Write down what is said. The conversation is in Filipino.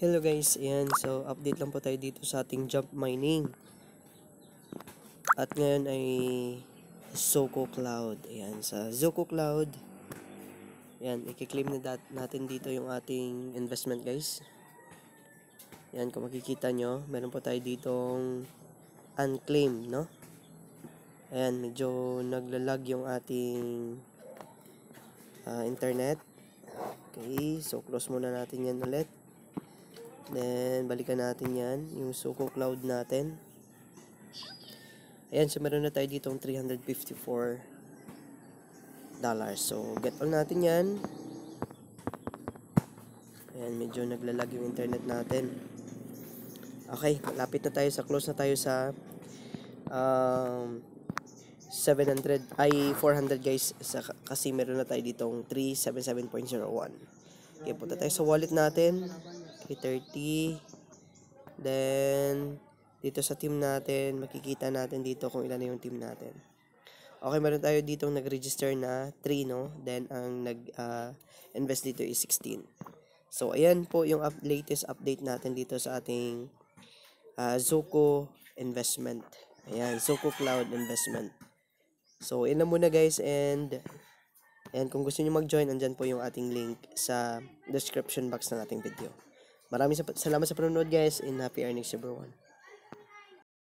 Hello guys, ayan. So, update lang po tayo dito sa ating jump mining. At ngayon ay Zoco Cloud. Ayan, sa Zoco Cloud. Ayan, i-claim na natin dito yung ating investment guys. Ayan, kung makikita nyo, meron po tayo ditong unclaimed, no? Ayan, medyo naglalag yung ating internet. Okay, so close muna natin yan ulit. Then, balikan natin yan, yung Zoco Cloud natin. Ayan, so meron na tayo ditong $354. So, get all natin yan. Ayan, medyo naglalag yung internet natin. Okay, lapit na tayo sa, close na tayo sa 400 guys, kasi meron na tayo ditong 377.01. Okay, punta tayo sa wallet natin. Okay, 30. Then, dito sa team natin, makikita natin dito kung ilan na yung team natin. Okay, meron tayo ditong nag-register na 3, no? Then, ang nag-invest dito is 16. So, ayan po yung latest update natin dito sa ating Zoco investment. Ayan, Zoco Cloud investment. So, yun lang muna guys, and kung gusto niyo mag-join, andyan po yung ating link sa description box ng ating video. Maraming salamat sa panonood guys, and happy earnings everyone.